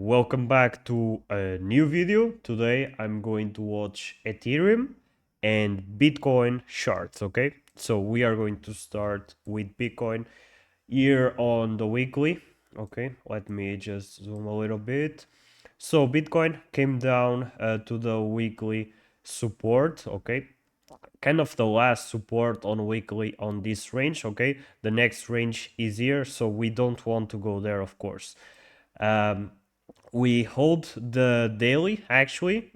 Welcome back to a new video. Today I'm going to watch Ethereum and Bitcoin charts, okay? So we are going to start with Bitcoin here on the weekly. Okay, let me just zoom a little bit. So Bitcoin came down to the weekly support, okay? Kind of the last support on weekly on this range, okay? The next range is here, so we don't want to go there, of course. Um, we hold the daily actually.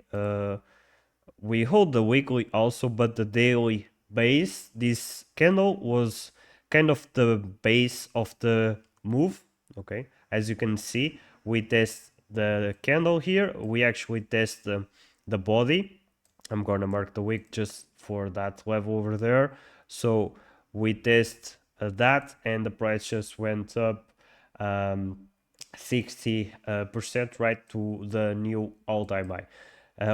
We hold the weekly also, but the daily base, this candle was kind of the base of the move. Okay, as you can see, we test the candle here. We actually test the body. I'm gonna mark the wick just for that level over there. So we test that, and the price just went up 60% right to the new all-time high.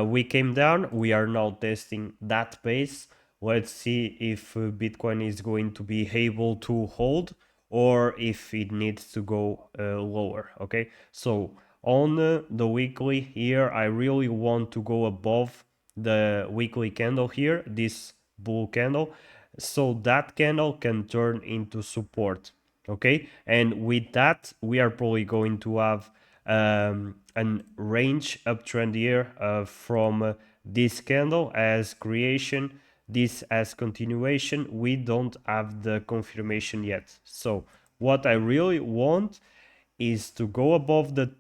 We came down. We are now testing that base. Let's see if Bitcoin is going to be able to hold or if it needs to go lower. Okay, so on the weekly here, I really want to go above the weekly candle here, this bull candle, so that candle can turn into support. Okay, and with that we are probably going to have an range uptrend here from this candle as creation, this as continuation. We don't have the confirmation yet, so what I really want is to go above the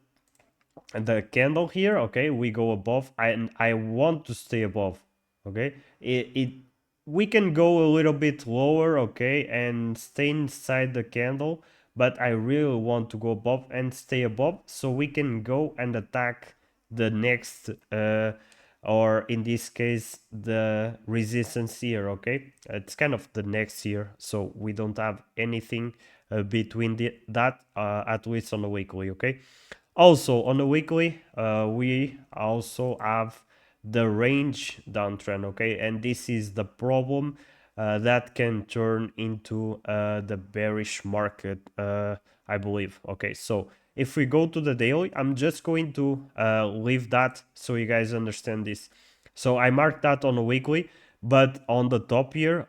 candle here. Okay, we go above, and I want to stay above. Okay, it we can go a little bit lower, okay, and stay inside the candle, but I really want to go above and stay above so we can go and attack the next or in this case the resistance here. Okay, it's kind of the next here, so we don't have anything between that at least on the weekly. Okay, also on the weekly, we also have the range downtrend, okay, and this is the problem that can turn into the bearish market, I believe. Okay, so if we go to the daily, I'm just going to leave that so you guys understand this. So I marked that on the weekly, but on the top here,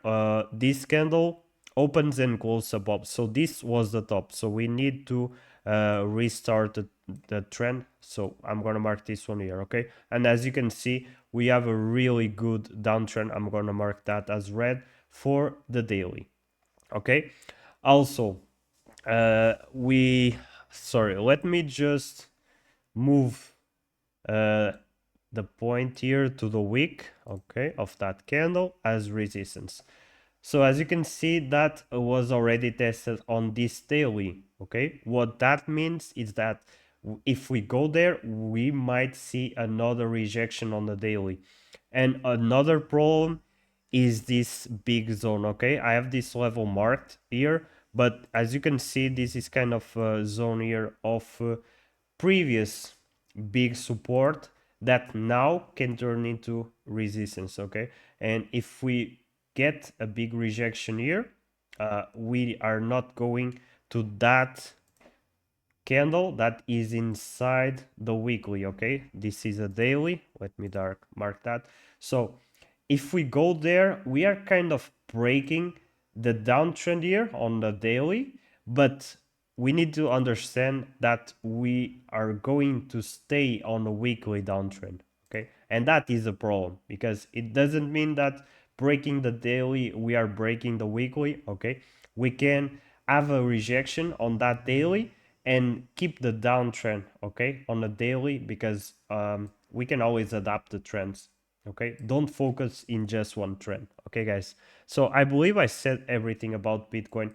this candle opens and closes above. So this was the top. So we need to restart the trend. So I'm gonna mark this one here, okay? And as you can see, we have a really good downtrend. I'm gonna mark that as red for the daily, okay? Also, let me just move uh, the point here to the wick, okay, of that candle as resistance. So as you can see, that was already tested on this daily, okay? What that means is that if we go there, we might see another rejection on the daily. And another problem is this big zone, okay? I have this level marked here, but as you can see, this is kind of a zone here of previous big support that now can turn into resistance, okay? And if we get a big rejection here, we are not going to that candle that is inside the weekly, okay? This is a daily. Let me mark that. So if we go there, we are kind of breaking the downtrend here on the daily, but we need to understand that we are going to stay on a weekly downtrend, okay? And that is a problem because it doesn't mean that breaking the daily we are breaking the weekly, okay? We can have a rejection on that daily and keep the downtrend, okay, on the daily, because we can always adapt the trends. Okay, don't focus in just one trend. Okay, guys, so I believe I said everything about Bitcoin.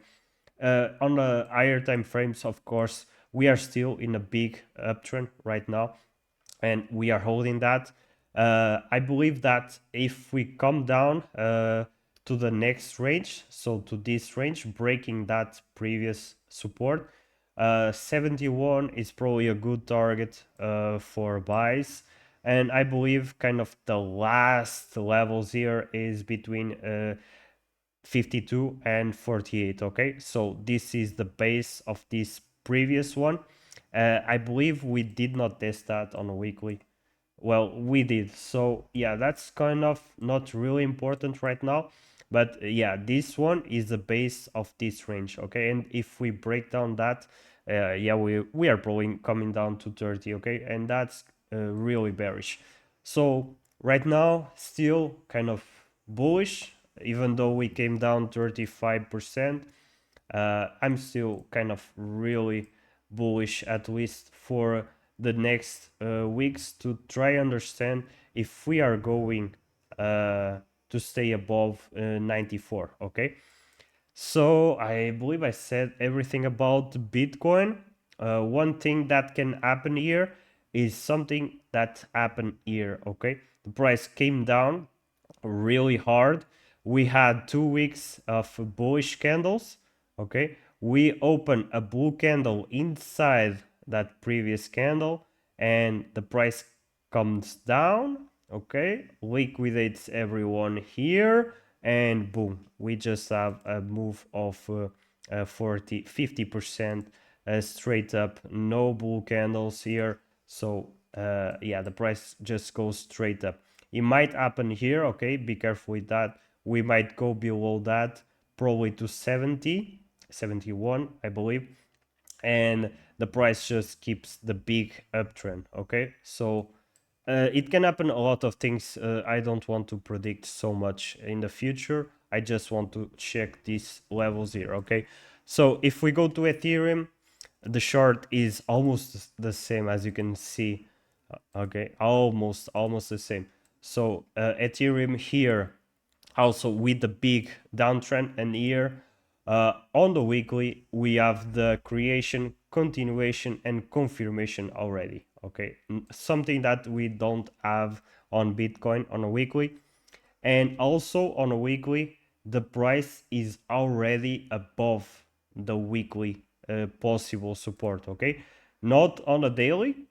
On the higher time frames, of course, we are still in a big uptrend right now, and we are holding that. I believe that if we come down to the next range, so to this range, breaking that previous support, 71 is probably a good target for buys. And I believe kind of the last levels here is between 52 and 48. Okay, so this is the base of this previous one, I believe we did not test that on a weekly. Well, we did. So yeah, that's kind of not really important right now. But yeah, this one is the base of this range. Okay, and if we break down that, yeah, we are probably coming down to 30. Okay, and that's really bearish. So right now, still kind of bullish, even though we came down 35%. I'm still kind of really bullish, at least for the next weeks, to try understand if we are going to stay above 94. Okay, so I believe I said everything about Bitcoin. One thing that can happen here is something that happened here. Okay, the price came down really hard. We had 2 weeks of bullish candles. Okay, we open a blue candle inside that previous candle, and the price comes down. Okay, liquidates everyone here, and boom, we just have a move of 50% straight up, no bull candles here. So yeah, the price just goes straight up. It might happen here. Okay, be careful with that. We might go below that, probably to 70, 71, I believe, and the price just keeps the big uptrend. Okay, so it can happen a lot of things. I don't want to predict so much in the future. I just want to check these levels here. Okay, so if we go to Ethereum, the chart is almost the same, as you can see. Okay, almost the same. So Ethereum here also with the big downtrend, and here on the weekly we have the creation, continuation, and confirmation already. Okay, something that we don't have on Bitcoin on a weekly. And also on a weekly, the price is already above the weekly possible support. Okay, not on a daily.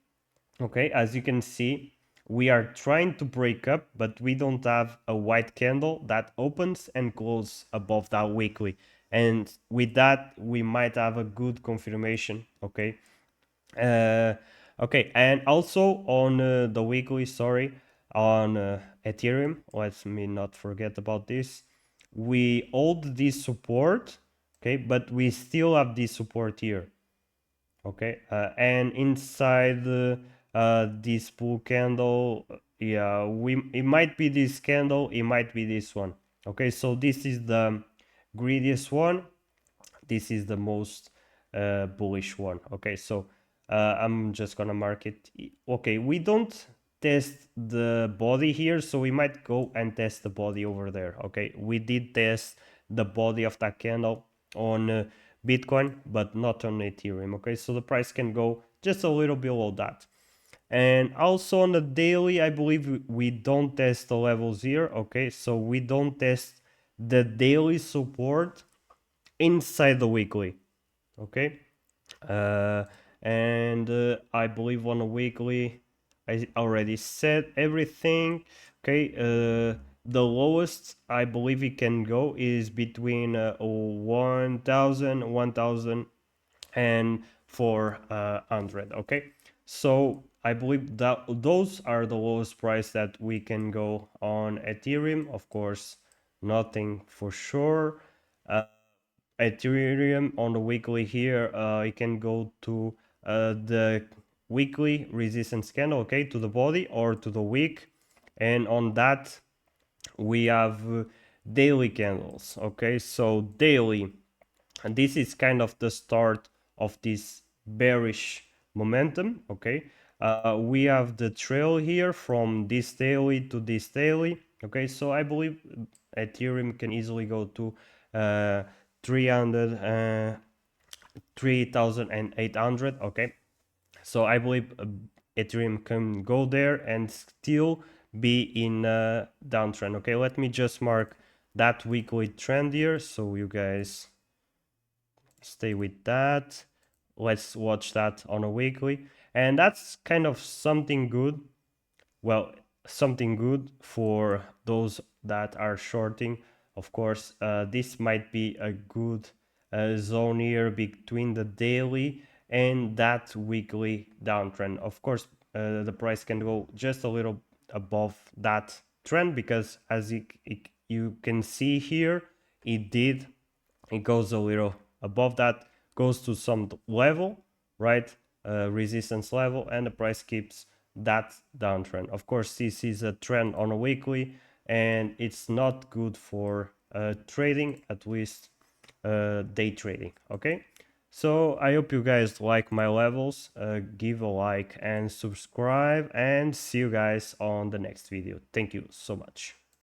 Okay, as you can see, we are trying to break up, but we don't have a white candle that opens and closes above that weekly. And with that, we might have a good confirmation. Okay. Uh, okay, and also on the weekly, sorry, on Ethereum, let me not forget about this. We hold this support, okay, but we still have this support here. Okay, and inside this bull candle, yeah, it might be this candle, it might be this one. Okay, so this is the greediest one, this is the most bullish one. Okay, so I'm just gonna mark it. Okay, we don't test the body here, so we might go and test the body over there. Okay, we did test the body of that candle on Bitcoin, but not on Ethereum. Okay, so the price can go just a little below that. And also on the daily, I believe we don't test the levels here. Okay, so we don't test the daily support inside the weekly. Okay, uh, and I believe on a weekly I already said everything. Okay, the lowest I believe it can go is between 1000 and 400. Okay, so I believe that those are the lowest price that we can go on Ethereum. Of course, nothing for sure. uh, Ethereum on the weekly here, it can go to the weekly resistance candle, okay, to the body or to the wick. And on that, we have daily candles, okay, so daily. And this is kind of the start of this bearish momentum. Okay, we have the trail here from this daily to this daily. Okay, so I believe Ethereum can easily go to 300 3800. Okay, so I believe Ethereum can go there and still be in a downtrend. Okay, let me just mark that weekly trend here so you guys stay with that. Let's watch that on a weekly. And that's kind of something good. Well, something good for those that are shorting. Of course, this might be a good zone here between the daily and that weekly downtrend. Of course, the price can go just a little above that trend, because as you can see here, it goes a little above that, goes to some level, right? Resistance level, and the price keeps that downtrend. Of course, this is a trend on a weekly, and it's not good for trading, at least day trading. Okay, so I hope you guys like my levels. Give a like and subscribe, and see you guys on the next video. Thank you so much.